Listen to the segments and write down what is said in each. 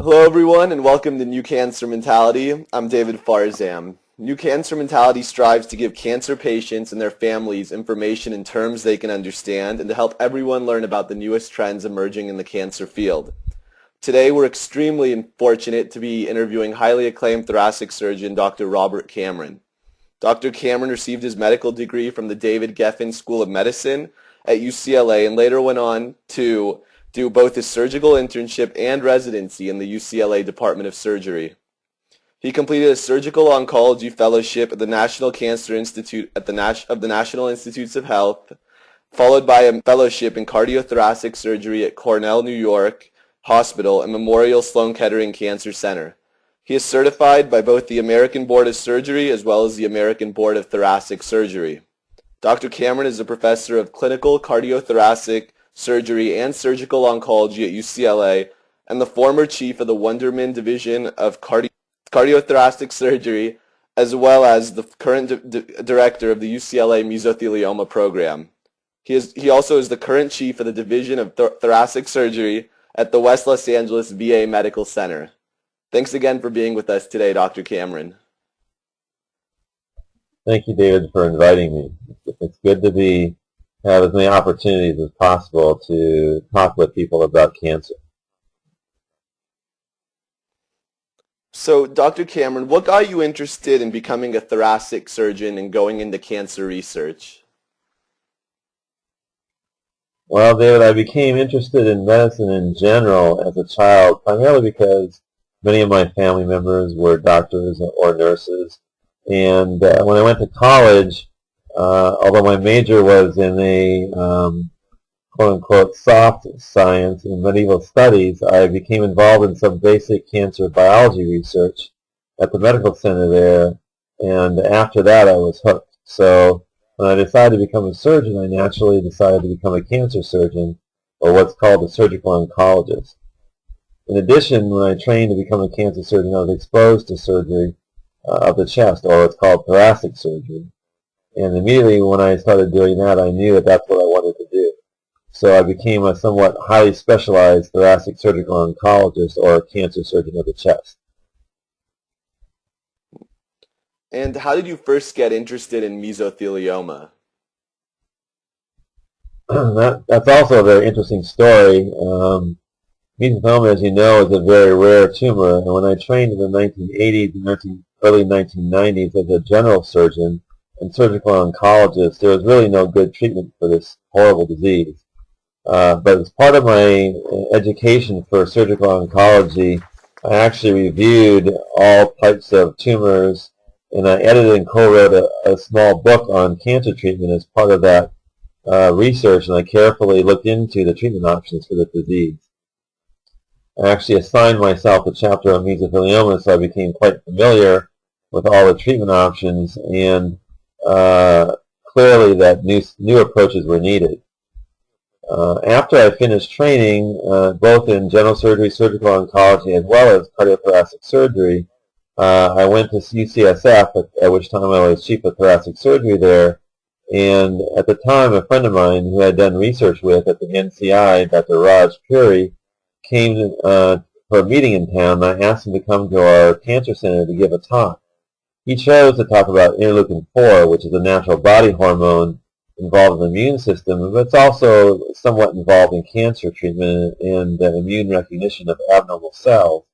Hello, everyone, and welcome to New Cancer Mentality. I'm David Farzam. New Cancer Mentality strives to give cancer patients and their families information in terms they can understand and to help everyone learn about the newest trends emerging in the cancer field. Today, we're extremely fortunate to be interviewing highly acclaimed thoracic surgeon Dr. Robert Cameron. Dr. Cameron received his medical degree from the David Geffen School of Medicine at UCLA and later went on to do both his surgical internship and residency in the UCLA Department of Surgery. He completed a surgical oncology fellowship at the National Cancer Institute of the National Institutes of Health, followed by a fellowship in Cardiothoracic Surgery at Cornell-New York Hospital and Memorial Sloan-Kettering Cancer Center. He is certified by both the American Board of Surgery as well as the American Board of Thoracic Surgery. Dr. Cameron is a professor of clinical cardiothoracic surgery and surgical oncology at UCLA and the former chief of the Wunderman Division of Cardiothoracic Surgery, as well as the current director of the UCLA Mesothelioma program. He also is the current chief of the Division of Thoracic Surgery at the West Los Angeles VA Medical Center. Thanks again for being with us today, Dr. Cameron. Thank you, David, for inviting me. It's good to have as many opportunities as possible to talk with people about cancer. So, Dr. Cameron, what got you interested in becoming a thoracic surgeon and going into cancer research? Well, David, I became interested in medicine in general as a child, primarily because many of my family members were doctors or nurses. And when I went to college, although my major was in a quote-unquote soft science in medieval studies, I became involved in some basic cancer biology research at the medical center there. And after that, I was hooked. So when I decided to become a surgeon, I naturally decided to become a cancer surgeon, or what's called a surgical oncologist. In addition, when I trained to become a cancer surgeon, I was exposed to surgery of the chest, or what's called thoracic surgery. And immediately when I started doing that, I knew that that's what I wanted to do. So I became a somewhat highly specialized thoracic surgical oncologist, or a cancer surgeon of the chest. And how did you first get interested in mesothelioma? That's also a very interesting story. Mesothelioma, as you know, is a very rare tumor, and when I trained in the 1980s and early 1990s as a general surgeon and surgical oncologist, there was really no good treatment for this horrible disease. But as part of my education for surgical oncology, I actually reviewed all types of tumors, and I edited and co-wrote a small book on cancer treatment as part of that research, and I carefully looked into the treatment options for this disease. I actually assigned myself a chapter on mesothelioma, so I became quite familiar with all the treatment options, and clearly that new approaches were needed. After I finished training, both in general surgery, surgical oncology, as well as cardiothoracic surgery, I went to UCSF, at which time I was chief of thoracic surgery there, and at the time a friend of mine who I had done research with at the NCI, Dr. Raj Puri, came for a meeting in town, and I asked him to come to our cancer center to give a talk. He chose to talk about interleukin-4, which is a natural body hormone involved in the immune system, but it's also somewhat involved in cancer treatment and immune recognition of abnormal cells.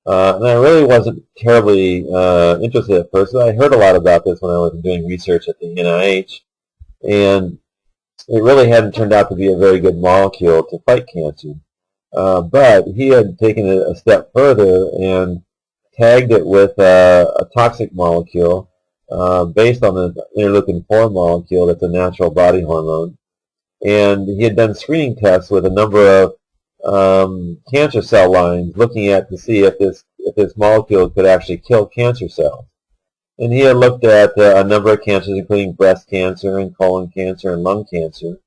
And I really wasn't terribly interested at first. I heard a lot about this when I was doing research at the NIH, and it really hadn't turned out to be a very good molecule to fight cancer. But he had taken it a step further and tagged it with a toxic molecule based on the interleukin-4 molecule that's a natural body hormone. And he had done screening tests with a number of cancer cell lines looking at to see if this molecule could actually kill cancer cells. And he had looked at a number of cancers, including breast cancer and colon cancer and lung cancer.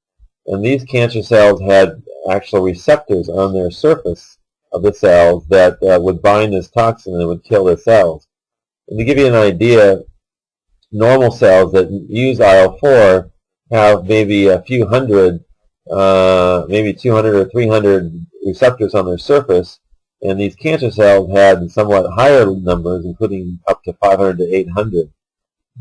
And these cancer cells had actual receptors on their surface of the cells that would bind this toxin and would kill the cells. And to give you an idea, normal cells that use IL-4 have maybe a few hundred, maybe 200 or 300 receptors on their surface, And these cancer cells had somewhat higher numbers, including up to 500 to 800.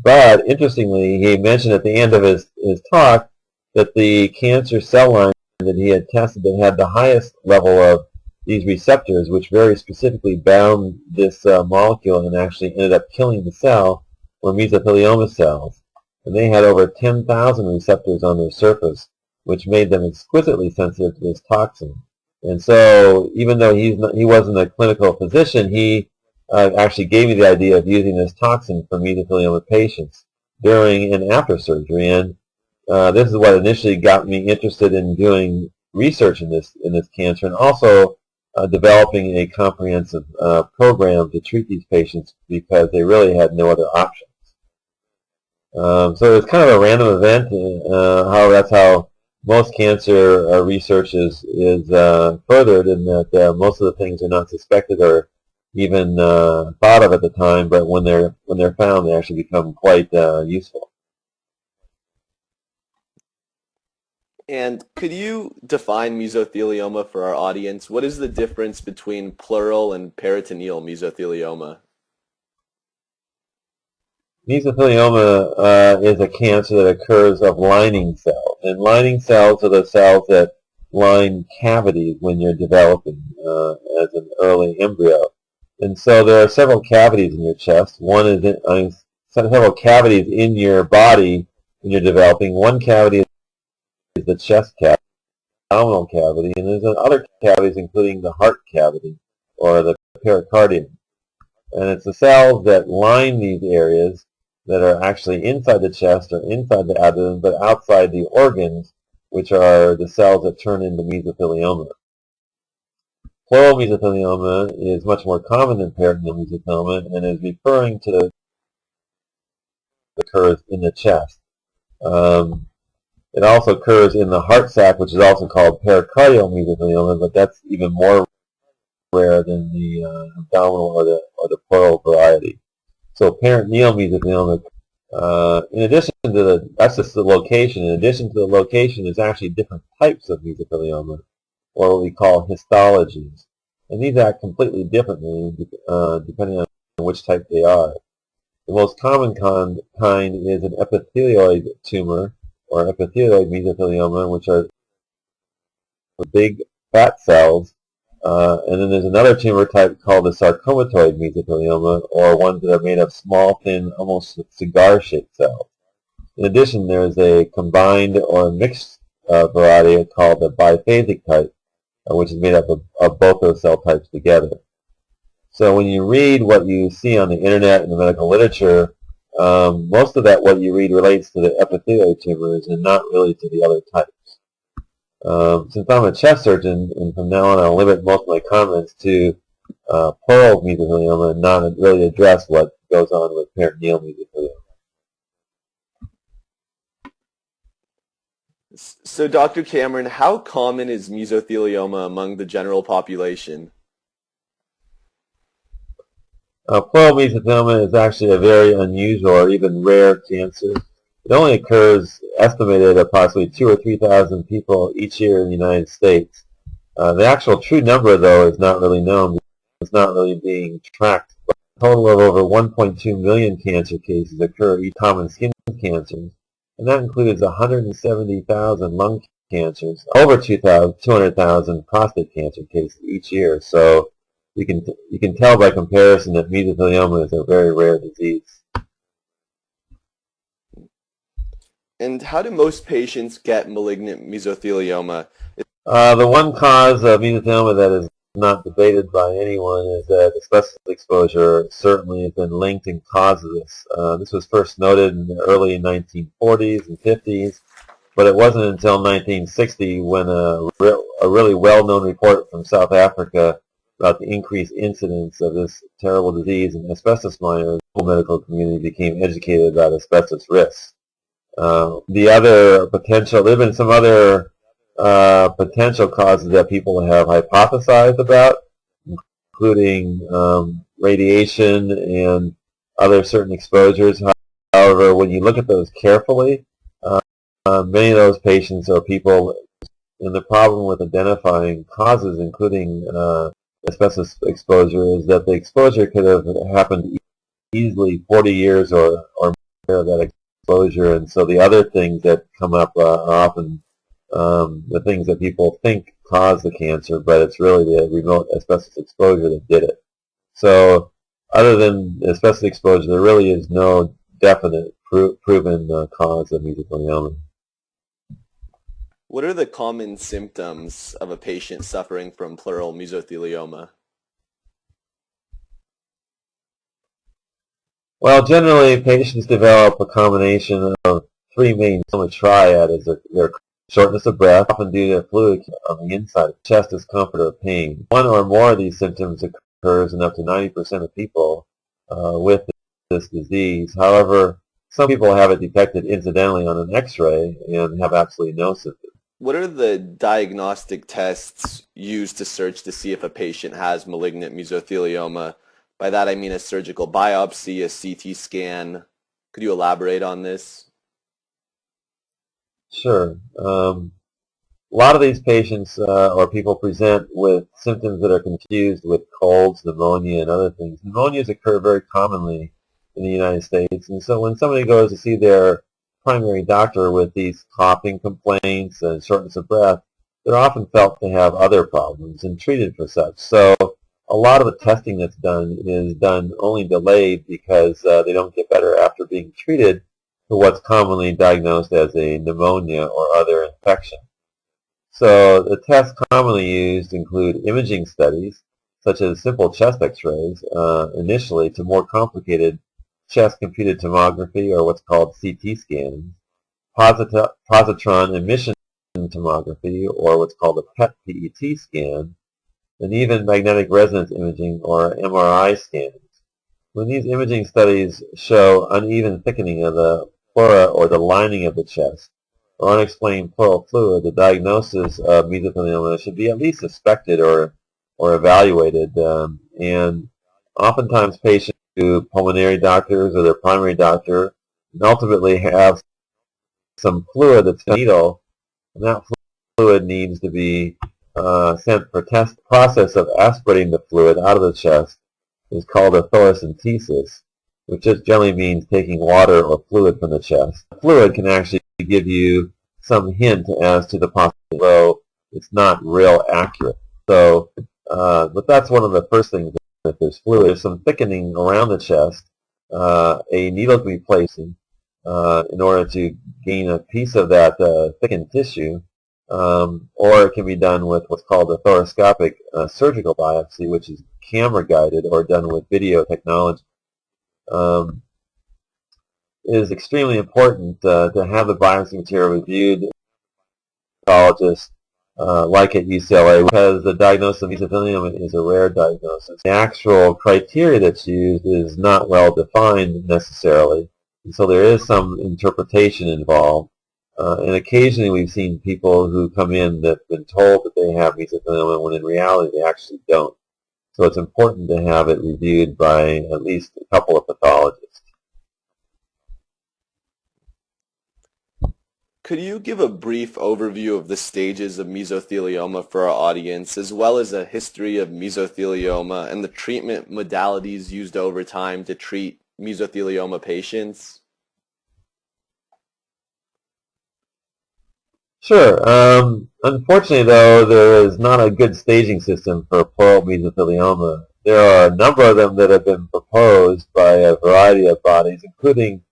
But interestingly, he mentioned at the end of his talk that the cancer cell line that he had tested that had the highest level of these receptors, which very specifically bound this molecule and actually ended up killing the cell, were mesothelioma cells. And they had over 10,000 receptors on their surface, which made them exquisitely sensitive to this toxin. And so even though he wasn't a clinical physician, he actually gave me the idea of using this toxin for mesothelioma patients during and after surgery. And this is what initially got me interested in doing research in this cancer, and also developing a comprehensive program to treat these patients because they really had no other options. So it's kind of a random event. However, that's how most cancer research is furthered, in that most of the things are not suspected or even thought of at the time, but when they're found, they actually become quite useful. And could you define mesothelioma for our audience? What is the difference between pleural and peritoneal mesothelioma? Mesothelioma is a cancer that occurs of lining cells, and lining cells are the cells that line cavities when you're developing as an early embryo. And so there are several cavities in your chest. One is several cavities in your body when you're developing. One cavity is the chest cavity, the abdominal cavity, and there's other cavities including the heart cavity or the pericardium. And it's the cells that line these areas that are actually inside the chest or inside the abdomen, but outside the organs, which are the cells that turn into mesothelioma. Pleural mesothelioma is much more common than peritoneal mesothelioma and is referring to the occurs in the chest. It also occurs in the heart sac, which is also called pericardial mesothelioma, but that's even more rare than the abdominal or the pleural variety. So peritoneal mesothelioma, in addition to that's just the location. In addition to the location, there's actually different types of mesothelioma, or what we call histologies. And these act completely differently depending on which type they are. The most common kind is an epithelioid tumor, or epithelioid mesothelioma, which are the big fat cells. And then there's another tumor type called the sarcomatoid mesothelioma, or ones that are made of small, thin, almost cigar-shaped cells. In addition, there's a combined or mixed variety called the biphasic type, which is made up of both those cell types together. So when you read what you see on the internet and the medical literature, most of that what you read relates to the epithelioid tumors and not really to the other types. Since I'm a chest surgeon, and from now on I'll limit most of my comments to pleural mesothelioma and not really address what goes on with peritoneal mesothelioma. So, Dr. Cameron, how common is mesothelioma among the general population? Pleural mesothelioma is actually a very unusual or even rare cancer. It only occurs, estimated, approximately 2,000 or 3,000 people each year in the United States. The actual true number, though, is not really known. It's not really being tracked. But a total of over 1.2 million cancer cases occur each common skin cancers, and that includes 170,000 lung cancers, over 200,000 prostate cancer cases each year. So you can tell by comparison that mesothelioma is a very rare disease. And how do most patients get malignant mesothelioma? The one cause of mesothelioma that is not debated by anyone is that asbestos exposure certainly has been linked and causes this. This was first noted in the early 1940s and 50s, but it wasn't until 1960 when a really well-known report from South Africa about the increased incidence of this terrible disease in asbestos miners, the medical community became educated about asbestos risks. There have been some other potential causes that people have hypothesized about, including radiation and other certain exposures. However, when you look at those carefully, many of those patients are people, and the problem with identifying causes, including asbestos exposure is that the exposure could have happened easily 40 years or more of that exposure, and so the other things that come up are often the things that people think cause the cancer, but it's really the remote asbestos exposure that did it. So other than asbestos exposure, there really is no definite proven cause of mesothelioma. What are the common symptoms of a patient suffering from pleural mesothelioma? Well, generally, patients develop a combination of three main symptoms. A triad is their shortness of breath, often due to fluid on the inside, chest discomfort or pain. One or more of these symptoms occurs in up to 90% of people with this disease. However, some people have it detected incidentally on an X-ray and have absolutely no symptoms. What are the diagnostic tests used to search to see if a patient has malignant mesothelioma? By that I mean a surgical biopsy, a CT scan. Could you elaborate on this? Sure. A lot of these patients or people present with symptoms that are confused with colds, pneumonia, and other things. Pneumonias occur very commonly in the United States, and so when somebody goes to see their primary doctor with these coughing complaints and shortness of breath, they're often felt to have other problems and treated for such. So a lot of the testing that's done is done only delayed because they don't get better after being treated for what's commonly diagnosed as a pneumonia or other infection. So the tests commonly used include imaging studies, such as simple chest x-rays initially, to more complicated chest-computed tomography, or what's called CT scans, positron emission tomography, or what's called a PET scan, and even magnetic resonance imaging, or MRI scans. When these imaging studies show uneven thickening of the pleura or the lining of the chest, or unexplained pleural fluid, the diagnosis of mesothelioma should be at least suspected or evaluated. And oftentimes patients to pulmonary doctors or their primary doctor and ultimately have some fluid that's in the needle, and that fluid needs to be sent for test. The process of aspirating the fluid out of the chest is called a thoracentesis, which just generally means taking water or fluid from the chest. The fluid can actually give you some hint as to the possibility, though it's not real accurate. So, but that's one of the first things. If there's fluid, there's some thickening around the chest. A needle can be placed in order to gain a piece of that thickened tissue, or it can be done with what's called a thoracoscopic surgical biopsy, which is camera-guided or done with video technology. It is extremely important to have the biopsy material reviewed by a pathologist like at UCLA, because the diagnosis of mesothelioma is a rare diagnosis. The actual criteria that's used is not well defined necessarily, and so there is some interpretation involved. And occasionally we've seen people who come in that have been told that they have mesothelioma when in reality they actually don't. So it's important to have it reviewed by at least a couple of pathologists. Could you give a brief overview of the stages of mesothelioma for our audience, as well as a history of mesothelioma and the treatment modalities used over time to treat mesothelioma patients? Sure. Unfortunately, though, there is not a good staging system for pleural mesothelioma. There are a number of them that have been proposed by a variety of bodies, including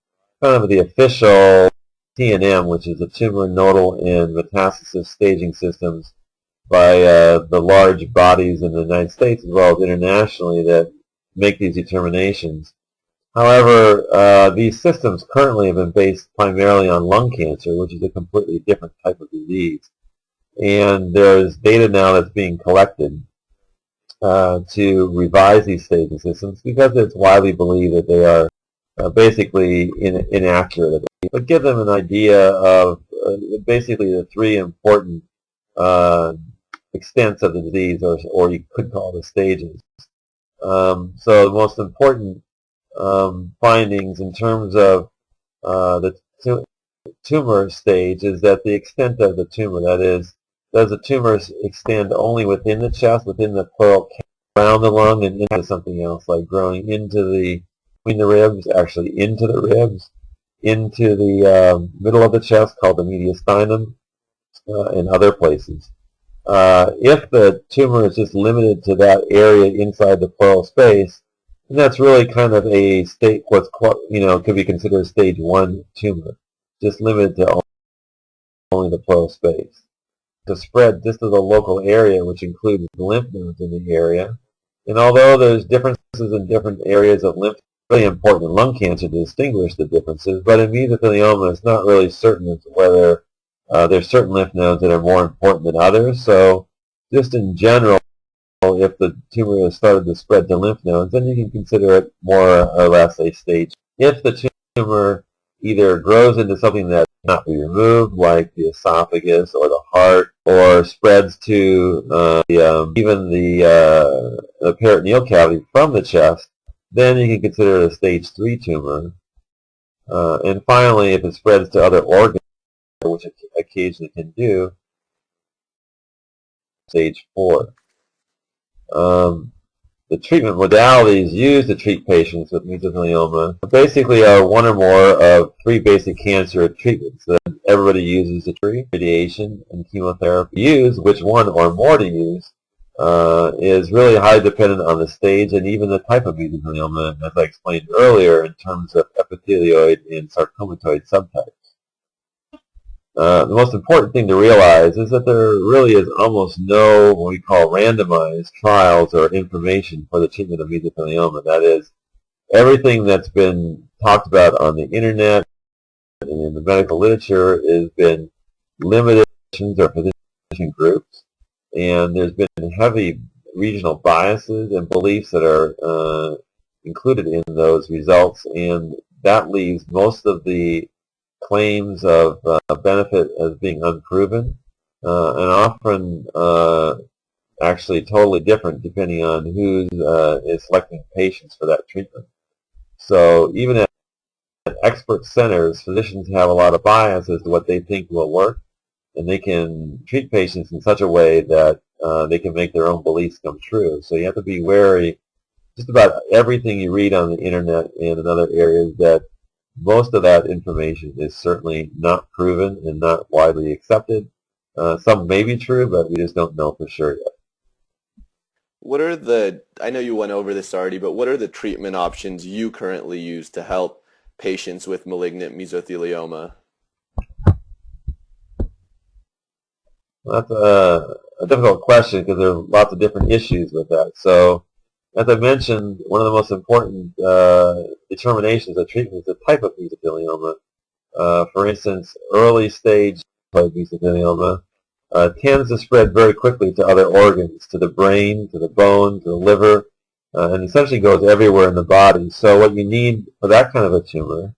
kind of the official TNM, which is the tumor, nodal, and metastasis staging systems by the large bodies in the United States as well as internationally that make these determinations. However, these systems currently have been based primarily on lung cancer, which is a completely different type of disease. And there's data now that's being collected to revise these staging systems because it's widely believed that they are basically inaccurate. But give them an idea of basically the three important extents of the disease, or you could call the stages. So the most important findings in terms of the tumor stage is that the extent of the tumor, that is, does the tumor extend only within the chest, within the pleural cavity, around the lung and into something else, like growing between the ribs, actually into the ribs, into the middle of the chest called the mediastinum, and other places. If the tumor is just limited to that area inside the pleural space, then that's really kind of a could be considered a stage 1 tumor, just limited to only the pleural space. To spread just to the local area, which includes the lymph nodes in the area. And although there's differences in different areas of lymph, it's really important in lung cancer to distinguish the differences, but in mesothelioma it's not really certain as to whether there's certain lymph nodes that are more important than others. So just in general, if the tumor has started to spread to lymph nodes, then you can consider it more or less a stage. If the tumor either grows into something that cannot be removed, like the esophagus or the heart, or spreads to even the peritoneal cavity from the chest, then you can consider it a stage 3 tumor. And finally, if it spreads to other organs, which it occasionally can do, stage 4. The treatment modalities used to treat patients with mesothelioma basically are one or more of 3 basic cancer treatments that everybody uses to treat: radiation and chemotherapy. Use which one or more to use is really highly dependent on the stage and even the type of mesothelioma, as I explained earlier, in terms of epithelioid and sarcomatoid subtypes. The most important thing to realize is that there really is almost no what we call randomized trials or information for the treatment of mesothelioma. That is, everything that's been talked about on the internet and in the medical literature has been limited or physician groups, and there's been heavy regional biases and beliefs that are included in those results, and that leaves most of the claims of benefit as being unproven, and often actually totally different depending on who is selecting patients for that treatment. So even at expert centers, physicians have a lot of bias as to what they think will work, and they can treat patients in such a way that they can make their own beliefs come true. So you have to be wary just about everything you read on the internet and in other areas, that most of that information is certainly not proven and not widely accepted. Some may be true, but we just don't know for sure yet. I know you went over this already, but what are the treatment options you currently use to help patients with malignant mesothelioma? Well, that's a difficult question because there are lots of different issues with that. So, as I mentioned, one of the most important determinations of treatment is the type of mesothelioma. For instance, early stage mesothelioma tends to spread very quickly to other organs, to the brain, to the bone, to the liver, and essentially goes everywhere in the body. So what you need for that kind of a tumor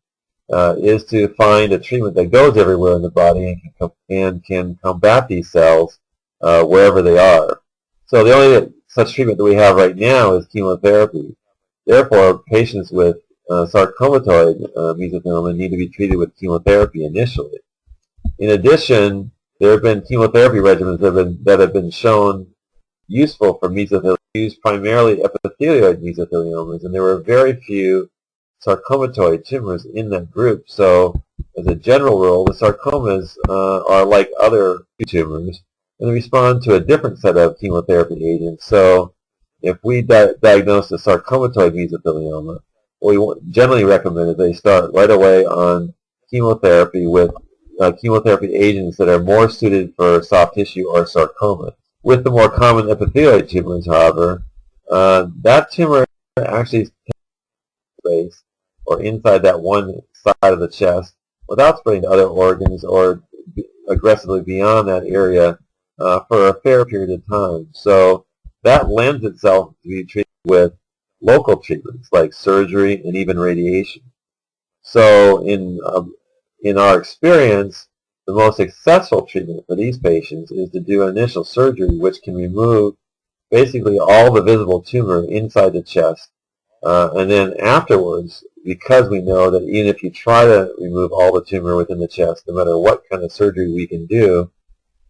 is to find a treatment that goes everywhere in the body and can combat these cells wherever they are. So the only such treatment that we have right now is chemotherapy. Therefore, patients with sarcomatoid mesothelioma need to be treated with chemotherapy initially. In addition, there have been chemotherapy regimens that have been shown useful for mesothelioma, used primarily epithelioid mesotheliomas, and there were very few sarcomatoid tumors in that group. So, as a general rule, the sarcomas are like other tumors, and they respond to a different set of chemotherapy agents. So, if we diagnose a sarcomatoid mesothelioma, what we generally recommend is they start right away on chemotherapy with chemotherapy agents that are more suited for soft tissue or sarcoma. With the more common epithelioid tumors, however, that tumor actually space or inside that one side of the chest without spreading to other organs or aggressively beyond that area for a fair period of time. So that lends itself to be treated with local treatments like surgery and even radiation. So in our experience, the most successful treatment for these patients is to do initial surgery, which can remove basically all the visible tumor inside the chest. And then afterwards, because we know that even if you try to remove all the tumor within the chest, no matter what kind of surgery we can do,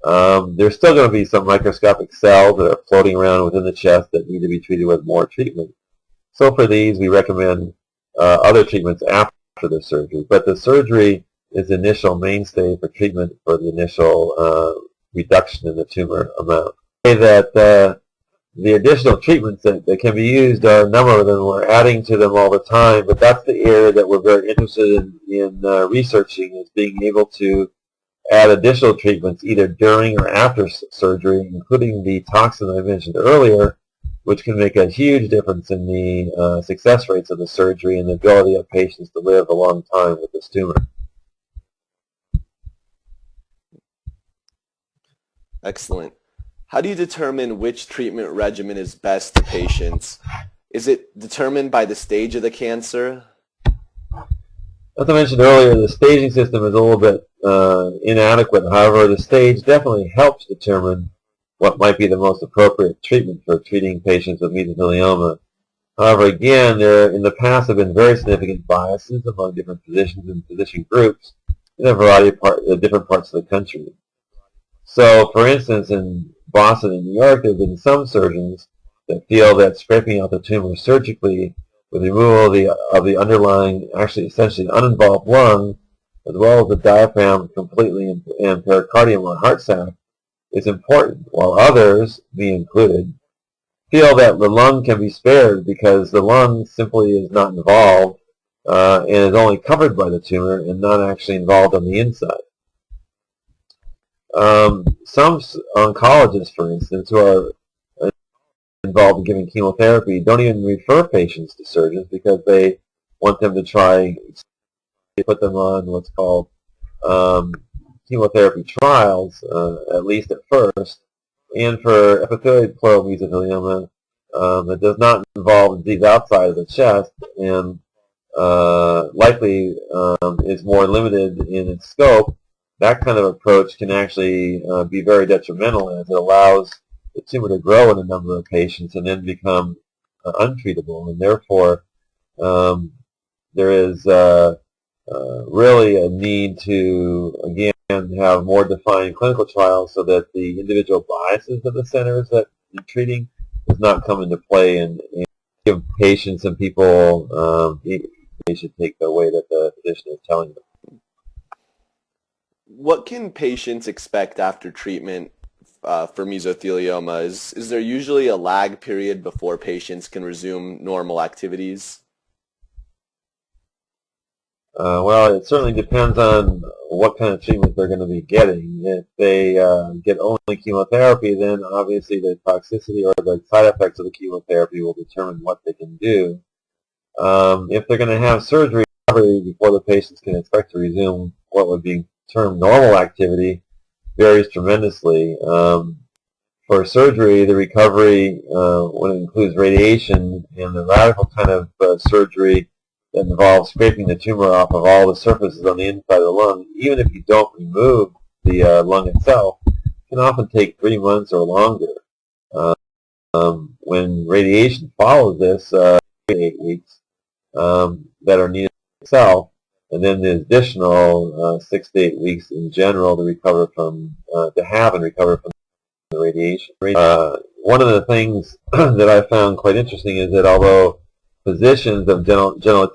There's still going to be some microscopic cells that are floating around within the chest that need to be treated with more treatment. So for these, we recommend other treatments after the surgery. But the surgery is the initial mainstay for treatment for the initial reduction in the tumor amount. That the additional treatments that can be used are a number of them. We're adding to them all the time, but that's the area that we're very interested in researching, is being able to add additional treatments either during or after surgery, including the toxin I mentioned earlier, which can make a huge difference in the success rates of the surgery and the ability of patients to live a long time with this tumor. Excellent. How do you determine which treatment regimen is best to patients? Is it determined by the stage of the cancer? As I mentioned earlier, the staging system is a little bit inadequate. However, the stage definitely helps determine what might be the most appropriate treatment for treating patients with mesothelioma. However, again, there in the past have been very significant biases among different physicians and physician groups in a variety of different parts of the country. So, for instance, in Boston and New York, there have been some surgeons that feel that scraping out the tumor surgically with removal of the underlying, actually essentially uninvolved lung, as well as the diaphragm completely and pericardium or heart sac, is important, while others, me included, feel that the lung can be spared because the lung simply is not involved and is only covered by the tumor and not actually involved on the inside. Some oncologists, for instance, who are involved in giving chemotherapy don't even refer patients to surgeons because they want them to try to put them on what's called chemotherapy trials, at least at first. And for epithelioid pleural mesothelioma, that does not involve disease outside of the chest and likely is more limited in its scope, that kind of approach can actually be very detrimental, as it allows the tumor to grow in a number of patients and then become untreatable. And therefore, there is really a need to, again, have more defined clinical trials so that the individual biases of the centers that are treating does not come into play and give patients and people, they should take the way that the physician is telling them. What can patients expect after treatment for mesothelioma? Is there usually a lag period before patients can resume normal activities? Well, it certainly depends on what kind of treatment they're going to be getting. If they get only chemotherapy, then obviously the toxicity or the side effects of the chemotherapy will determine what they can do. If they're going to have surgery before the patients can expect to resume what would be termed normal activity, varies tremendously. For surgery, the recovery, when it includes radiation and the radical kind of surgery that involves scraping the tumor off of all the surfaces on the inside of the lung, even if you don't remove the lung itself, can often take 3 months or longer. When radiation follows this, 8 weeks that are needed itself, and then the additional 6 to 8 weeks in general to recover from, to have and recover from the radiation. One of the things that I found quite interesting is that although physicians of general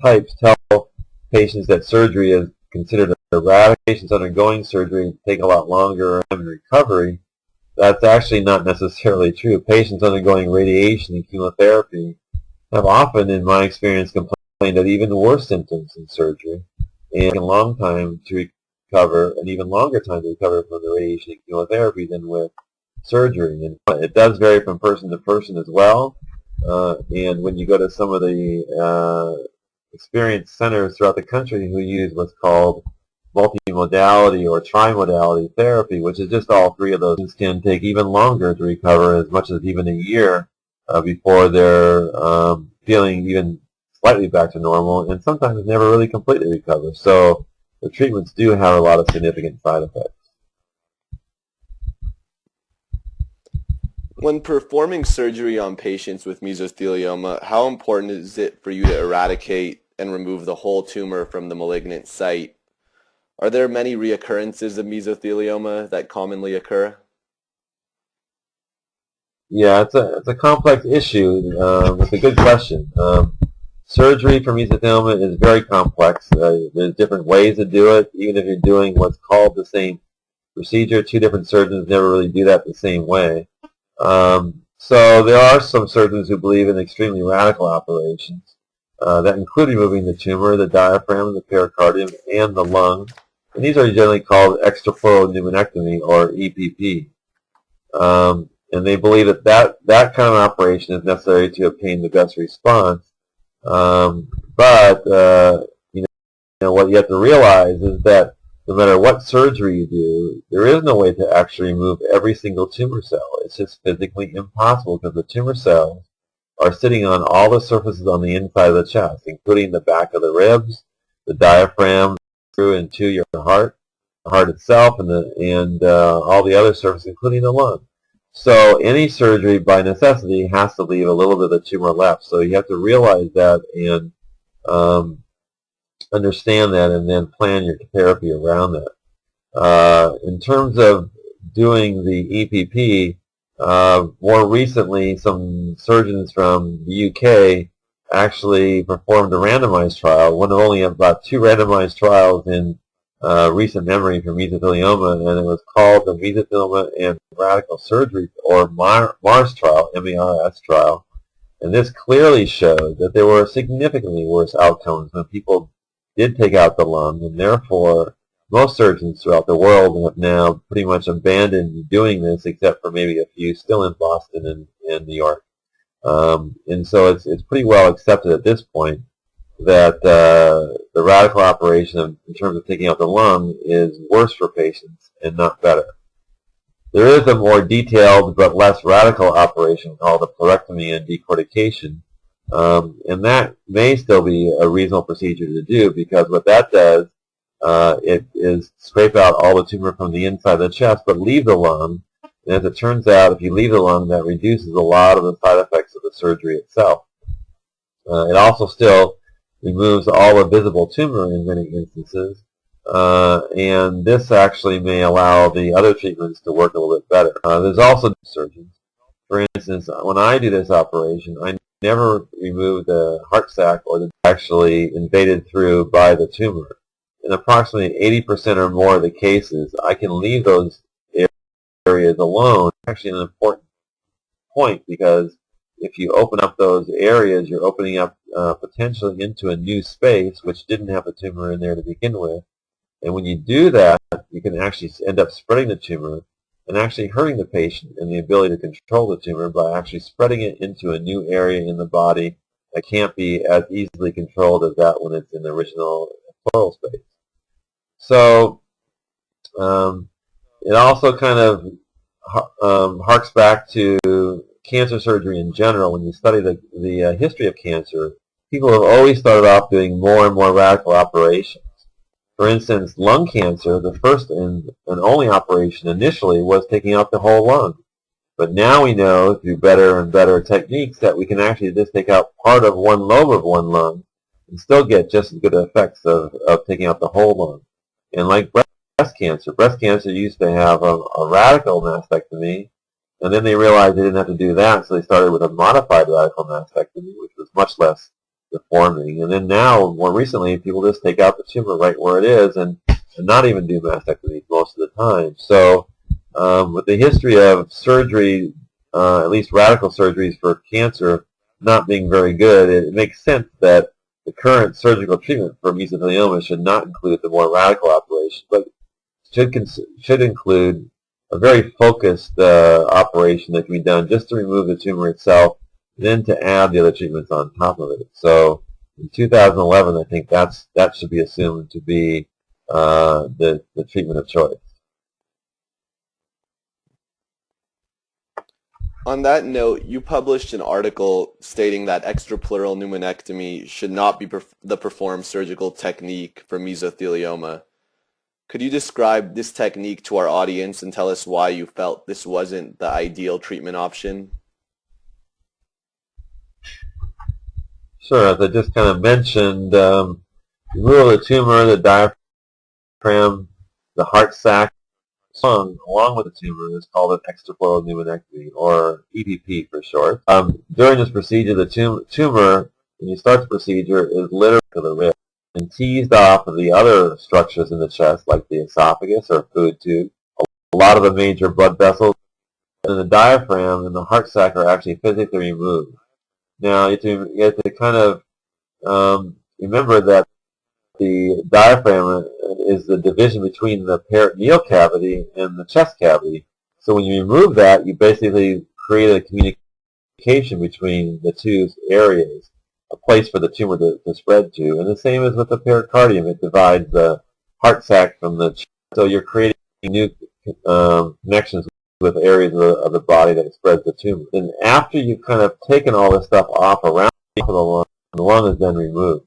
types tell patients that surgery is considered a radical, patients undergoing surgery take a lot longer in recovery, that's actually not necessarily true. Patients undergoing radiation and chemotherapy have often, in my experience, complained of even worse symptoms in surgery and a long time to recover, an even longer time to recover from the radiation and chemotherapy than with surgery. And it does vary from person to person as well. And when you go to some of the experienced centers throughout the country who use what's called multimodality or trimodality therapy, which is just all three of those, can take even longer to recover, as much as even a year before they're feeling even slightly back to normal, and sometimes never really completely recover. So the treatments do have a lot of significant side effects. When performing surgery on patients with mesothelioma, how important is it for you to eradicate and remove the whole tumor from the malignant site? Are there many reoccurrences of mesothelioma that commonly occur? Yeah, it's a complex issue. It's a good question. Surgery for mesothelioma is very complex. There's different ways to do it. Even if you're doing what's called the same procedure, two different surgeons never really do that the same way. So there are some surgeons who believe in extremely radical operations that include removing the tumor, the diaphragm, the pericardium, and the lung. And these are generally called extrapleural pneumonectomy, or EPP. And they believe that kind of operation is necessary to obtain the best response. But you know, what you have to realize is that no matter what surgery you do, there is no way to actually remove every single tumor cell. It's just physically impossible because the tumor cells are sitting on all the surfaces on the inside of the chest, including the back of the ribs, the diaphragm, through and to your heart, the heart itself, and all the other surfaces, including the lung. So any surgery, by necessity, has to leave a little bit of the tumor left. So you have to realize that and understand that, and then plan your therapy around that. In terms of doing the EPP, more recently, some surgeons from the UK actually performed a randomized trial, one of only about 2 randomized trials in recent memory for mesothelioma, and it was called the Mesothelioma and Radical Surgery, or MARS trial, M-A-R-S trial. And this clearly showed that there were significantly worse outcomes when people did take out the lung, and therefore most surgeons throughout the world have now pretty much abandoned doing this, except for maybe a few still in Boston and New York. And so it's pretty well accepted at this point that the radical operation in terms of taking out the lung is worse for patients and not better. There is a more detailed but less radical operation called a pleurectomy and decortication, and that may still be a reasonable procedure to do, because what that does, it is scrape out all the tumor from the inside of the chest but leave the lung. And as it turns out, if you leave the lung, that reduces a lot of the side effects of the surgery itself. It also still removes all the visible tumor in many instances, and this actually may allow the other treatments to work a little bit better. There's also surgeons. For instance, when I do this operation, I never remove the heart sac or the actually invaded through by the tumor. In approximately 80% or more of the cases, I can leave those areas alone. Actually an important point, because if you open up those areas, you're opening up potentially into a new space which didn't have a tumor in there to begin with. And when you do that, you can actually end up spreading the tumor and actually hurting the patient in the ability to control the tumor by actually spreading it into a new area in the body that can't be as easily controlled as that when it's in the original pleural space. So it also kind of harks back to cancer surgery in general. When you study the history of cancer, people have always started off doing more and more radical operations. For instance, lung cancer, the first and only operation initially was taking out the whole lung. But now we know through better and better techniques that we can actually just take out part of one lobe of one lung and still get just as good effects of taking out the whole lung. And like breast cancer used to have a radical mastectomy, and then they realized they didn't have to do that, so they started with a modified radical mastectomy, which was much less deforming. And then now, more recently, people just take out the tumor right where it is and not even do mastectomies most of the time. So with the history of surgery, at least radical surgeries for cancer, not being very good, it makes sense that the current surgical treatment for mesothelioma should not include the more radical operation, but should include a very focused operation that can be done just to remove the tumor itself, then to add the other treatments on top of it. So in 2011, I think that should be assumed to be the treatment of choice. On that note, you published an article stating that extrapleural pneumonectomy should not be the performed surgical technique for mesothelioma. Could you describe this technique to our audience and tell us why you felt this wasn't the ideal treatment option? Sure, as I just kind of mentioned, removal of the tumor, the diaphragm, diaphragm, the heart sac, lung, along with the tumor, is called an extrapleural pneumonectomy, or EPP for short. During this procedure, the tumor, when you start the procedure, is literally to the rib and teased off of the other structures in the chest, like the esophagus or food tube, a lot of the major blood vessels, and the diaphragm and the heart sac are actually physically removed. Now, you have to kind of remember that the diaphragm is the division between the peritoneal cavity and the chest cavity. So when you remove that, you basically create a communication between the two areas, a place for the tumor to spread to. And the same as with the pericardium. It divides the heart sac from the chest. So you're creating new connections with areas of the body that spreads the tumor. And after you've kind of taken all this stuff off around the lung is then removed.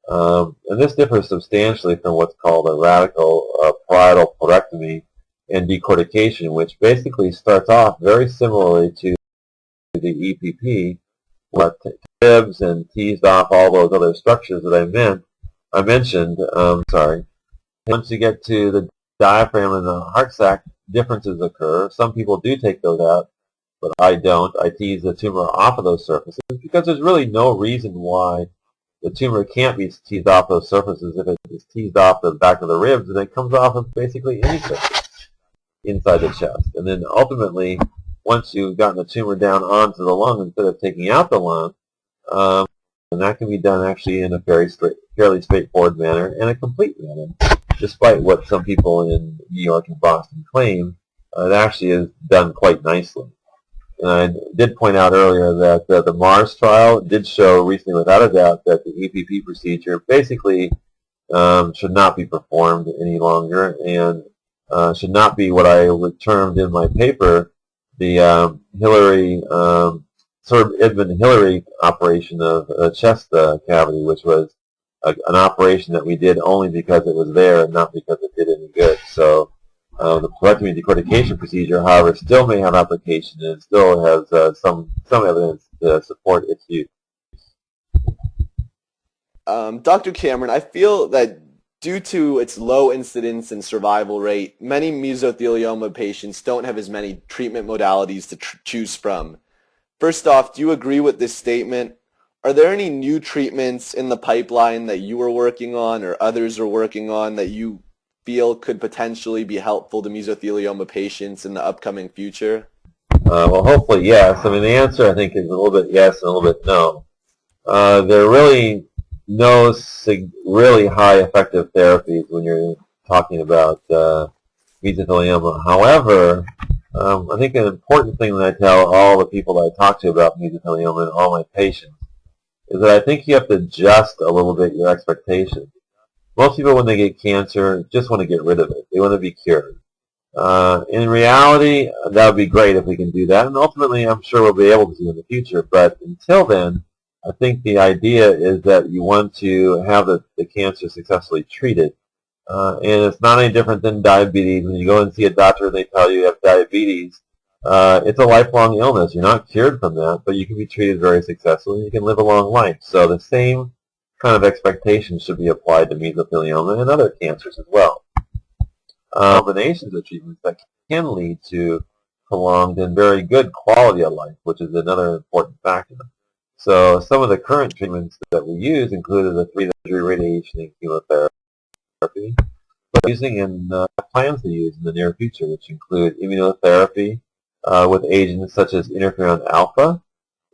And this differs substantially from what's called a radical parietal porectomy and decortication, which basically starts off very similarly to the EPP, where ribs and teased off all those other structures that I mentioned. Once you get to the diaphragm and the heart sac, differences occur. Some people do take those out, but I don't. I tease the tumor off of those surfaces because there's really no reason why the tumor can't be teased off those surfaces. If it is teased off the back of the ribs, then it comes off of basically any surface inside the chest. And then ultimately, once you've gotten the tumor down onto the lung instead of taking out the lung, and that can be done actually in a fairly straightforward manner and a complete manner, despite what some people in New York and Boston claim. It actually is done quite nicely. And I did point out earlier that the Mars trial did show recently, without a doubt, that the EPP procedure basically should not be performed any longer and should not be what I termed in my paper the Edmund Hillary operation of a chest cavity, which was an operation that we did only because it was there and not because it did any good. So the porectomy and decortication procedure, however, still may have application and still has some evidence to support its use. Dr. Cameron, I feel that due to its low incidence and survival rate, many mesothelioma patients don't have as many treatment modalities to choose from. First off, do you agree with this statement? Are there any new treatments in the pipeline that you are working on or others are working on that you feel could potentially be helpful to mesothelioma patients in the upcoming future? Well, hopefully, yes. I mean, the answer, I think, is a little bit yes and a little bit no. There are really no really high effective therapies when you're talking about mesothelioma. However, I think an important thing that I tell all the people that I talk to about mesothelioma and all my patients is that I think you have to adjust a little bit your expectations. Most people, when they get cancer, just want to get rid of it. They want to be cured. In reality, that would be great if we can do that, and ultimately I'm sure we'll be able to in the future. But until then, I think the idea is that you want to have the cancer successfully treated. And it's not any different than diabetes. When you go and see a doctor and they tell you have diabetes, it's a lifelong illness. You're not cured from that, but you can be treated very successfully. You can live a long life. So the same kind of expectations should be applied to mesothelioma and other cancers as well. Combinations of treatments that can lead to prolonged and very good quality of life, which is another important factor. So some of the current treatments that we use included the 3-surgery radiation and chemotherapy, but using and plans to use in the near future, which include immunotherapy with agents such as interferon alpha,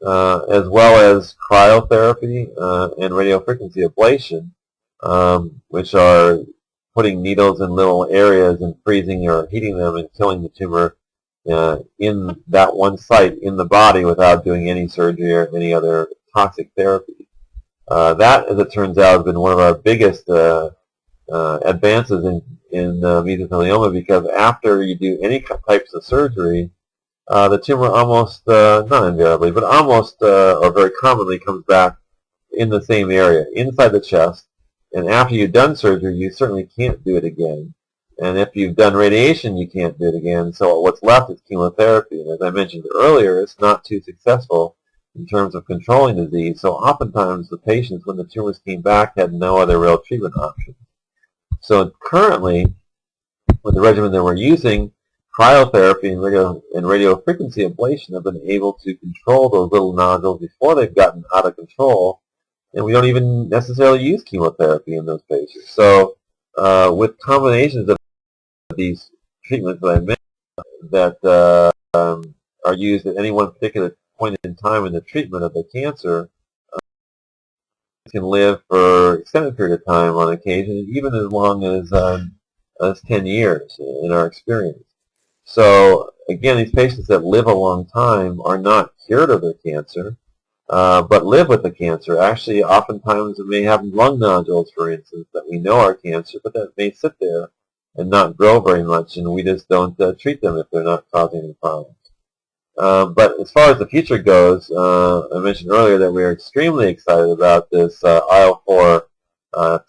as well as cryotherapy and radiofrequency ablation, which are putting needles in little areas and freezing or heating them and killing the tumor in that one site in the body without doing any surgery or any other toxic therapy. That, as it turns out, has been one of our biggest advances in mesothelioma, because after you do any types of surgery, the tumor almost, not invariably, but almost or very commonly comes back in the same area, inside the chest. And after you've done surgery, you certainly can't do it again. And if you've done radiation, you can't do it again. So what's left is chemotherapy. And as I mentioned earlier, it's not too successful in terms of controlling disease. So oftentimes the patients, when the tumors came back, had no other real treatment options. So currently, with the regimen that we're using, cryotherapy and radiofrequency ablation have been able to control those little nodules before they've gotten out of control, and we don't even necessarily use chemotherapy in those patients. So with combinations of these treatments that I mentioned that are used at any one particular point in time in the treatment of the cancer, can live for extended period of time on occasion, even as long as 10 years in our experience. So again, these patients that live a long time are not cured of their cancer, but live with the cancer. Actually, oftentimes they may have lung nodules, for instance, that we know are cancer, but that may sit there and not grow very much, and we just don't treat them if they're not causing any problems. But as far as the future goes, I mentioned earlier that we are extremely excited about this IL-4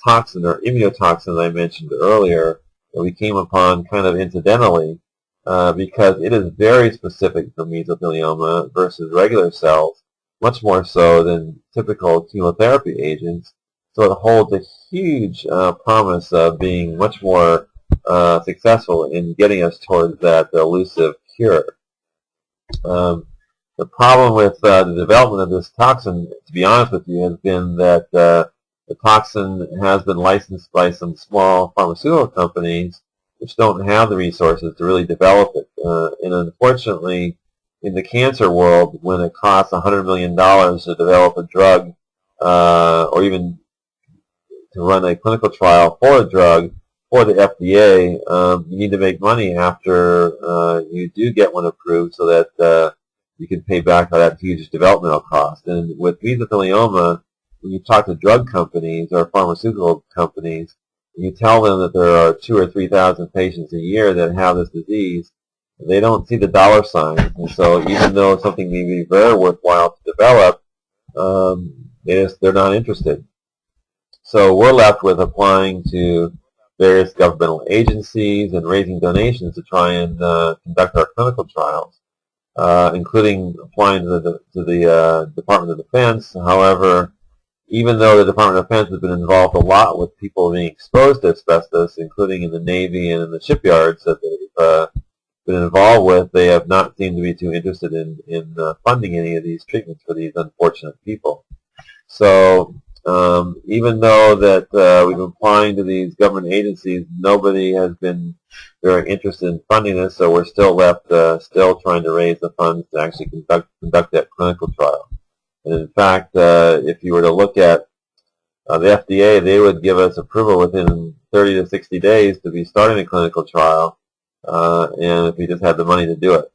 toxin or immunotoxin that I mentioned earlier that we came upon kind of incidentally because it is very specific for mesothelioma versus regular cells, much more so than typical chemotherapy agents. So it holds a huge promise of being much more successful in getting us towards that elusive cure. The problem with the development of this toxin, to be honest with you, has been that the toxin has been licensed by some small pharmaceutical companies which don't have the resources to really develop it. And unfortunately, in the cancer world, when it costs $100 million to develop a drug or even to run a clinical trial for a drug for the FDA, you need to make money after you do get one approved so that you can pay back all that huge developmental cost. And with mesothelioma, when you talk to drug companies or pharmaceutical companies, and you tell them that there are 2,000 or 3,000 patients a year that have this disease, they don't see the dollar sign. And so even though something may be very worthwhile to develop, they're not interested. So we're left with applying to various governmental agencies and raising donations to try and conduct our clinical trials, including applying to the Department of Defense. However, even though the Department of Defense has been involved a lot with people being exposed to asbestos, including in the Navy and in the shipyards that they've been involved with, they have not seemed to be too interested in funding any of these treatments for these unfortunate people. So even though that we've been applying to these government agencies, nobody has been very interested in funding this, so we're still left still trying to raise the funds to actually conduct that clinical trial. And in fact, if you were to look at the FDA, they would give us approval within 30 to 60 days to be starting a clinical trial, and if we just had the money to do it.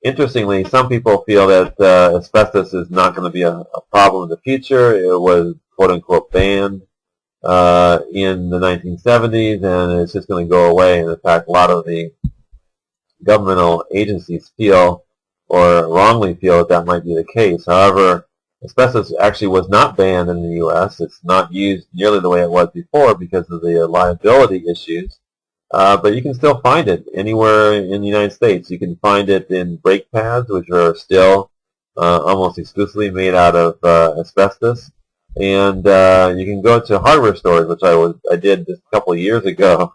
Interestingly, some people feel that asbestos is not going to be a problem in the future. It was quote-unquote banned in the 1970s, and it's just going to go away. And in fact, a lot of the governmental agencies feel, or wrongly feel, that might be the case. However, asbestos actually was not banned in the U.S. It's not used nearly the way it was before because of the liability issues. But you can still find it anywhere in the United States. You can find it in brake pads, which are still almost exclusively made out of asbestos. And you can go to hardware stores, which I did just a couple of years ago.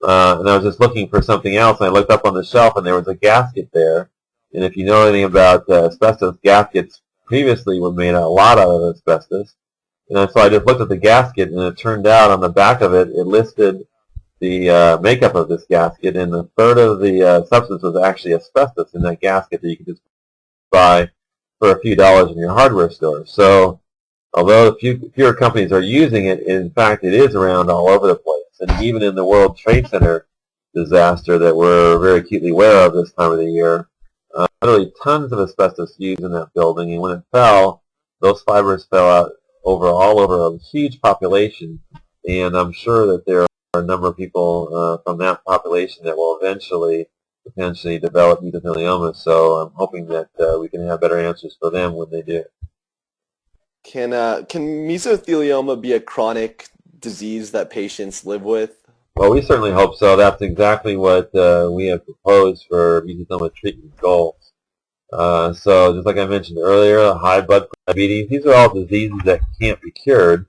And I was just looking for something else, and I looked up on the shelf, and there was a gasket there. And if you know anything about asbestos, gaskets previously were made a lot out of asbestos. And so I just looked at the gasket, and it turned out on the back of it, it listed the makeup of this gasket, and a third of the substance was actually asbestos in that gasket that you could just buy for a few dollars in your hardware store. So although fewer companies are using it, in fact it is around all over the place. And even in the World Trade Center disaster that we're very acutely aware of this time of the year, literally tons of asbestos used in that building, and when it fell, those fibers fell out all over a huge population, and I'm sure that there are a number of people from that population that will eventually potentially develop mesothelioma. So I'm hoping that we can have better answers for them when they do. Can mesothelioma be a chronic disease that patients live with? Well, we certainly hope so. That's exactly what we have proposed for mesothelioma treatment goals. So just like I mentioned earlier, high blood pressure, diabetes, these are all diseases that can't be cured,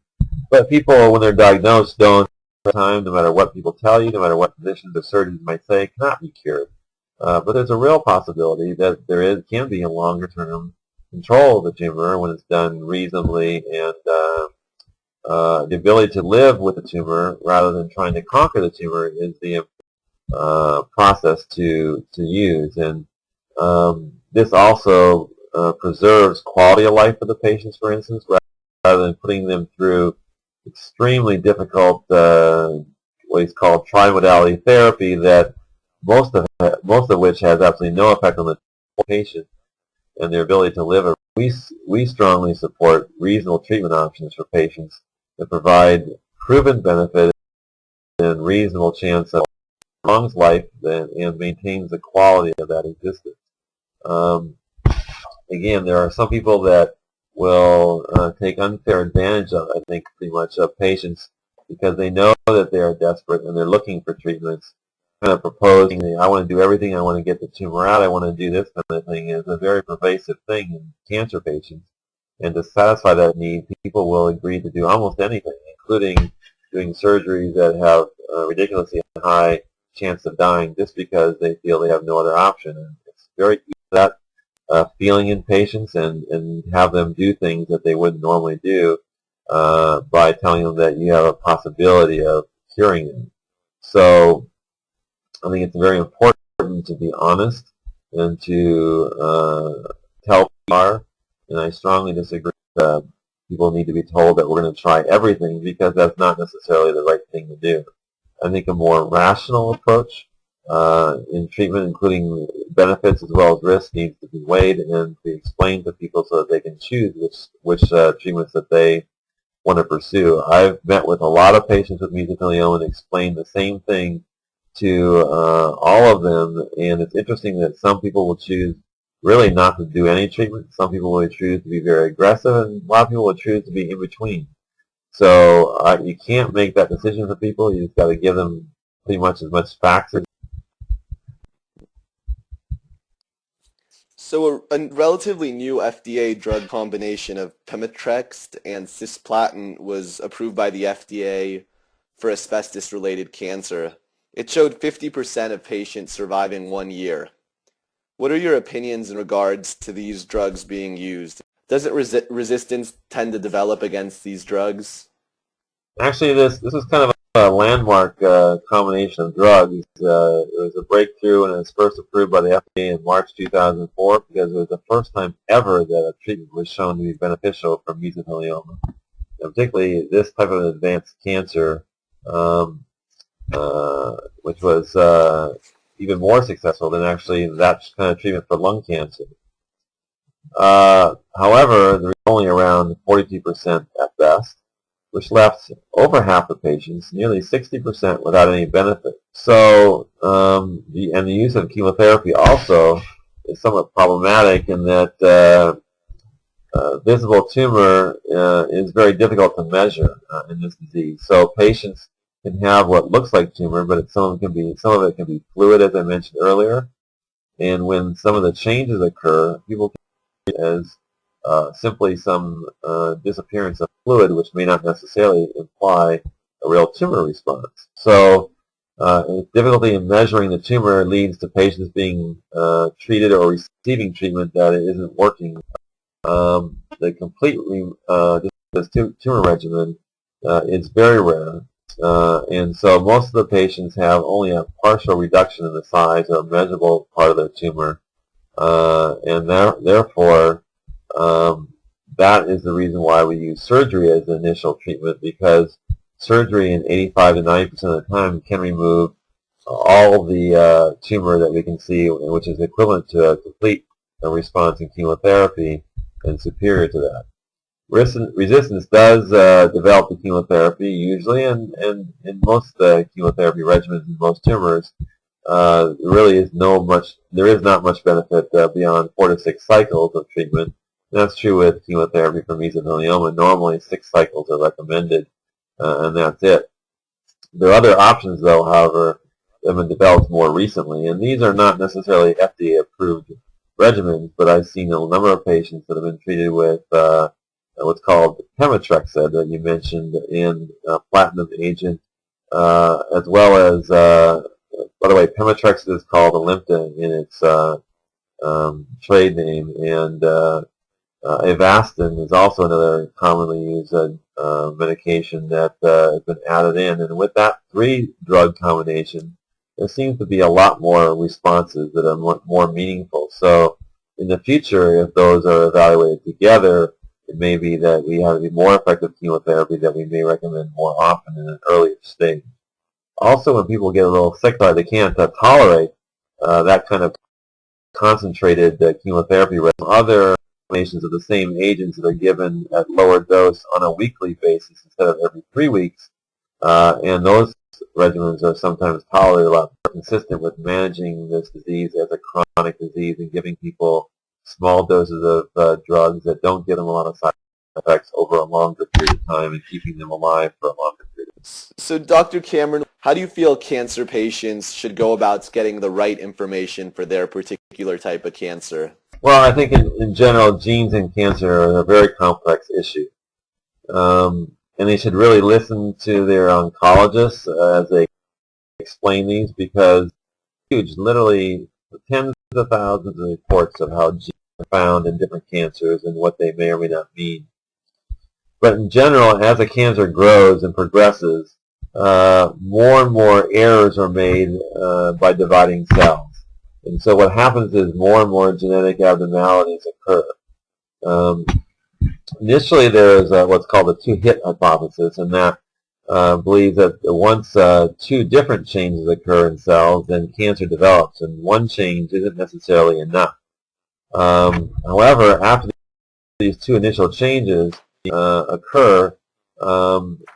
but people, when they're diagnosed, don't time, no matter what people tell you, no matter what physicians or surgeons might say, cannot be cured. But there's a real possibility that can be a longer-term control of the tumor when it's done reasonably, and the ability to live with the tumor rather than trying to conquer the tumor is the process to use. And this also preserves quality of life for the patients, for instance, rather than putting them through extremely difficult what is called trimodality therapy that most of which has absolutely no effect on the patient and their ability to live. We strongly support reasonable treatment options for patients that provide proven benefit and reasonable chance of prolongs life and maintains the quality of that existence. Again, there are some people that will take unfair advantage of, I think, pretty much of patients because they know that they are desperate and they're looking for treatments. Kind of proposing, I want to do everything, I want to get the tumor out, I want to do this kind of thing, is a very pervasive thing in cancer patients. And to satisfy that need, people will agree to do almost anything, including doing surgeries that have a ridiculously high chance of dying just because they feel they have no other option. And it's very easy that feeling in patients and have them do things that they wouldn't normally do by telling them that you have a possibility of curing them. So I think it's very important to be honest and to tell people, and I strongly disagree that people need to be told that we're going to try everything because that's not necessarily the right thing to do. I think a more rational approach in treatment, including benefits as well as risks, needs to be weighed and be explained to people so that they can choose which treatments that they want to pursue. I've met with a lot of patients with mesothelioma and explained the same thing to all of them, and it's interesting that some people will choose really not to do any treatment. Some people will choose to be very aggressive, and a lot of people will choose to be in between. So you can't make that decision for people. You just got to give them pretty much as much facts as. So a relatively new FDA drug combination of pemetrexed and cisplatin was approved by the FDA for asbestos-related cancer. It showed 50% of patients surviving 1 year. What are your opinions in regards to these drugs being used? Does resistance tend to develop against these drugs? Actually, this is kind of a landmark combination of drugs. It was a breakthrough, and it was first approved by the FDA in March 2004 because it was the first time ever that a treatment was shown to be beneficial for mesothelioma, and particularly this type of advanced cancer, which was even more successful than actually that kind of treatment for lung cancer. However, there was only around 42% at best, which left over half the patients, nearly 60%, without any benefit. So, the use of chemotherapy also is somewhat problematic in that visible tumor is very difficult to measure in this disease. So patients can have what looks like tumor, but some of it can be fluid, as I mentioned earlier. And when some of the changes occur, people can see it as simply some disappearance of fluid, which may not necessarily imply a real tumor response. So difficulty in measuring the tumor leads to patients being treated or receiving treatment that it isn't working. The complete tumor regimen is very rare. And so most of the patients have only a partial reduction in the size or a measurable part of their tumor. And therefore, that is the reason why we use surgery as the initial treatment, because surgery in 85 to 90% of the time can remove all the tumor that we can see, which is equivalent to a complete response in chemotherapy and superior to that. Resistance does develop to chemotherapy usually, and in most chemotherapy regimens in most tumors, there is not much benefit beyond 4 to 6 cycles of treatment. And that's true with chemotherapy for mesothelioma. Normally 6 cycles are recommended, and that's it. There are other options, though, however, that have been developed more recently, and these are not necessarily FDA-approved regimens, but I've seen a number of patients that have been treated with what's called pemetrexed that you mentioned, and platinum agent as well as, by the way, pemetrexed is called Alimta in its trade name, and Avastin is also another commonly used medication that has been added in. And with that three-drug combination, there seems to be a lot more responses that are more meaningful. So in the future, if those are evaluated together, it may be that we have a more effective chemotherapy that we may recommend more often in an earlier stage. Also, when people get a little sick, they can't tolerate that kind of concentrated chemotherapy. Other combinations of the same agents that are given at lower dose on a weekly basis instead of every 3 weeks, and those regimens are sometimes tolerated a lot more consistent with managing this disease as a chronic disease and giving people small doses of drugs that don't give them a lot of side effects over a longer period of time and keeping them alive for a longer period of time. So, Dr. Cameron, how do you feel cancer patients should go about getting the right information for their particular type of cancer? Well, I think in general, genes in cancer are a very complex issue. And they should really listen to their oncologists as they explain these, because it's huge, literally tens of thousands of reports of how genes are found in different cancers and what they may or may not mean. But in general, as a cancer grows and progresses, more and more errors are made by dividing cells. And so what happens is more and more genetic abnormalities occur. Initially, there is what's called the two-hit hypothesis, and that believes that once two different changes occur in cells, then cancer develops, and one change isn't necessarily enough. However, after these two initial changes occur,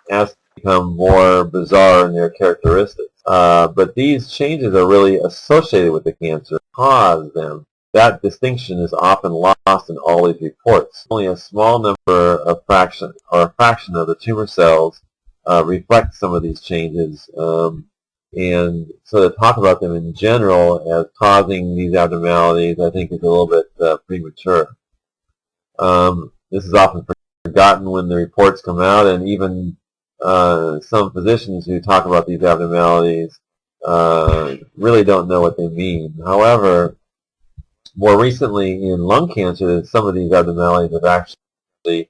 as become more bizarre in their characteristics. But these changes are really associated with the cancer, cause them. That distinction is often lost in all these reports. Only a small number of fraction of the tumor cells reflect some of these changes, and so to talk about them in general as causing these abnormalities, I think, is a little bit premature. This is often forgotten when the reports come out, and even some physicians who talk about these abnormalities really don't know what they mean. However, more recently in lung cancer, some of these abnormalities have actually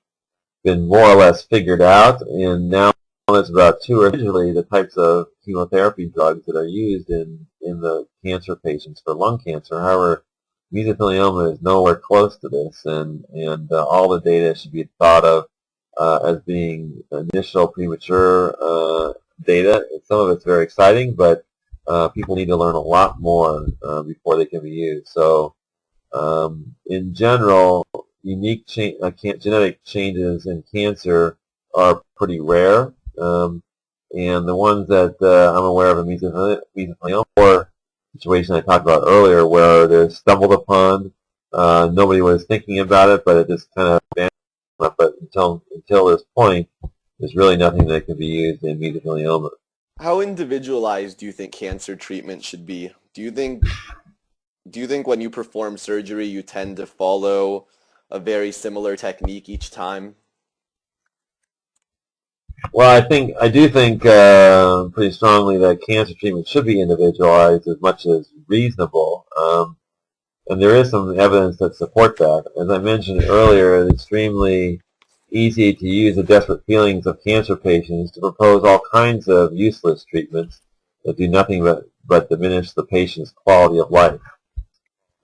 been more or less figured out, and now there's about two or usually the types of chemotherapy drugs that are used in the cancer patients for lung cancer. However, mesothelioma is nowhere close to this, and all the data should be thought of as being initial premature data. Some of it's very exciting, but people need to learn a lot more before they can be used. So in general, unique genetic changes in cancer are pretty rare, and the ones that I'm aware of in mesothelioma, or situation I talked about earlier, where they're stumbled upon, nobody was thinking about it, but it just kind of vanished. But until this point, there's really nothing that can be used in mesothelioma. How individualized do you think cancer treatment should be? Do you think when you perform surgery, you tend to follow a very similar technique each time? Well, I do think pretty strongly that cancer treatment should be individualized as much as reasonable, and there is some evidence that support that. As I mentioned earlier, it's extremely easy to use the desperate feelings of cancer patients to propose all kinds of useless treatments that do nothing but diminish the patient's quality of life.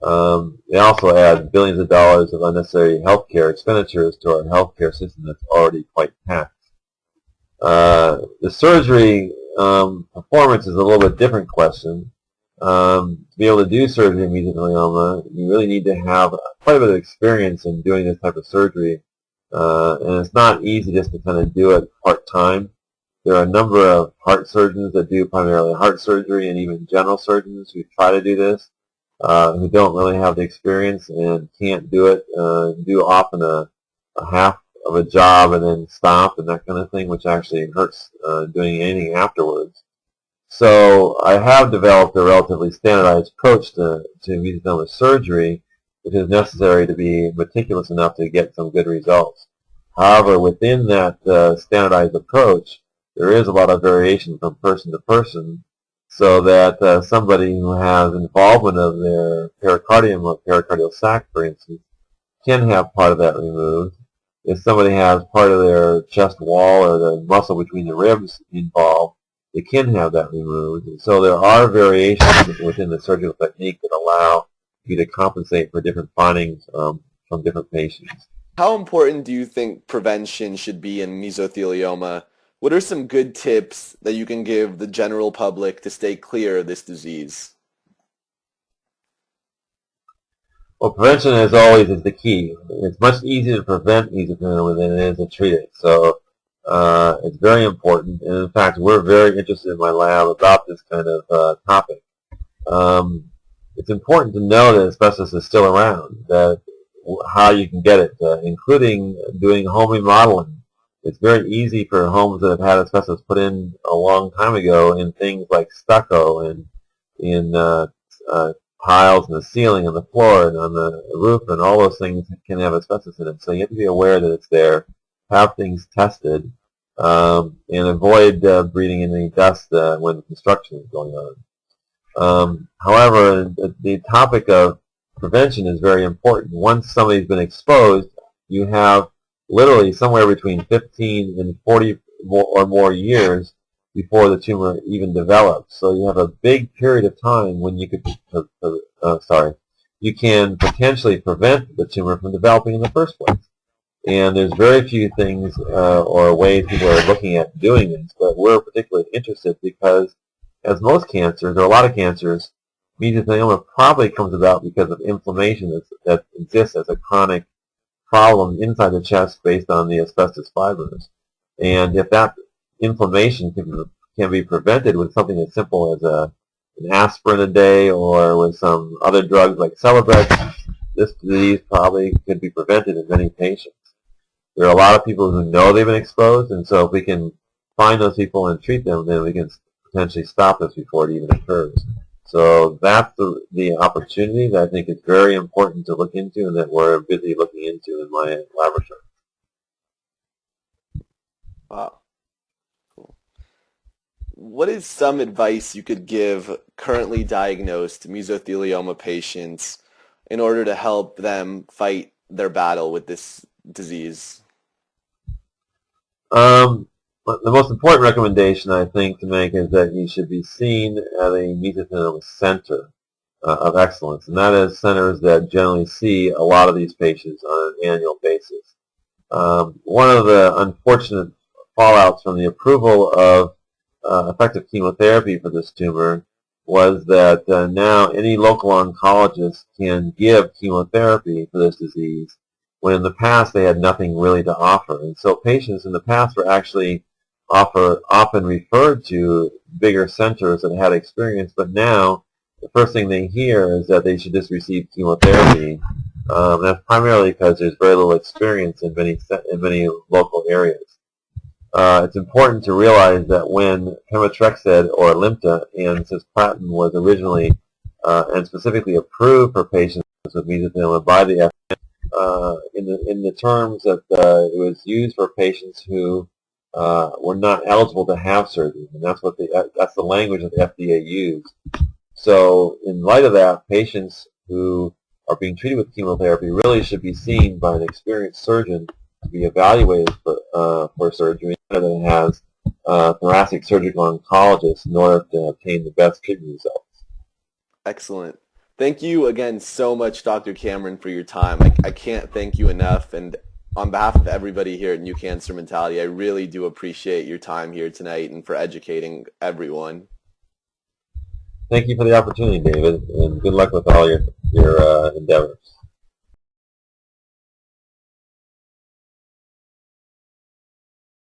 They also add billions of dollars of unnecessary healthcare expenditures to our healthcare system that's already quite packed. The surgery performance is a little bit different question. To be able to do surgery in mesothelioma, you really need to have quite a bit of experience in doing this type of surgery, and it's not easy just to kind of do it part-time. There are a number of heart surgeons that do primarily heart surgery, and even general surgeons who try to do this, who don't really have the experience and can't do it, do often a half of a job and then stop and that kind of thing, which actually hurts doing anything afterwards. So I have developed a relatively standardized approach to mesothelioma surgery, which is necessary to be meticulous enough to get some good results. However, within that standardized approach, there is a lot of variation from person to person, so that somebody who has involvement of their pericardium or pericardial sac, for instance, can have part of that removed. If somebody has part of their chest wall or the muscle between the ribs involved, they can have that removed. And so there are variations within the surgical technique that allow you to compensate for different findings from different patients. How important do you think prevention should be in mesothelioma? What are some good tips that you can give the general public to stay clear of this disease? Well, prevention, as always, is the key. It's much easier to prevent mesothelioma than it is to treat it. So it's very important. And in fact, we're very interested in my lab about this kind of topic. It's important to know that asbestos is still around, that how you can get it, including doing home remodeling. It's very easy for homes that have had asbestos put in a long time ago in things like stucco and in tiles in the ceiling and the floor and on the roof, and all those things can have asbestos in it. So you have to be aware that it's there, have things tested, and avoid breathing in any dust when construction is going on. However, the topic of prevention is very important. Once somebody's been exposed, you have literally somewhere between 15 and 40 or more years before the tumor even develops. So you have a big period of time when you you can potentially prevent the tumor from developing in the first place. And there's very few things or ways people are looking at doing this, but we're particularly interested because, as most cancers, or a lot of cancers, mesothelioma probably comes about because of inflammation that exists as a chronic problem inside the chest based on the asbestos fibers. And if that inflammation can be prevented with something as simple as an aspirin a day or with some other drugs like Celebrex, this disease probably could be prevented in many patients. There are a lot of people who know they've been exposed, and so if we can find those people and treat them, then we can potentially stop this before it even occurs. So that's the opportunity that I think is very important to look into and that we're busy looking into in my laboratory. Wow. Cool. What is some advice you could give currently diagnosed mesothelioma patients in order to help them fight their battle with this disease? But the most important recommendation I think to make is that you should be seen at a mesothelioma center of excellence, and that is centers that generally see a lot of these patients on an annual basis. One of the unfortunate fallouts from the approval of effective chemotherapy for this tumor was that now any local oncologist can give chemotherapy for this disease, when in the past they had nothing really to offer. And so patients in the past were actually often referred to bigger centers that had experience, but now the first thing they hear is that they should just receive chemotherapy. That's primarily because there's very little experience in many local areas. It's important to realize that when pemetrexed or Alimta and cisplatin was originally and specifically approved for patients with mesothelioma by the FDA, in the terms that it was used for patients who were not eligible to have surgery, and that's the language that the FDA used. So, in light of that, patients who are being treated with chemotherapy really should be seen by an experienced surgeon to be evaluated for surgery, rather than has thoracic surgical oncologists in order to obtain the best treatment results. Excellent. Thank you again so much, Dr. Cameron, for your time. I can't thank you enough, and on behalf of everybody here at New Cancer Mentality, I really do appreciate your time here tonight and for educating everyone. Thank you for the opportunity, David, and good luck with all your endeavors.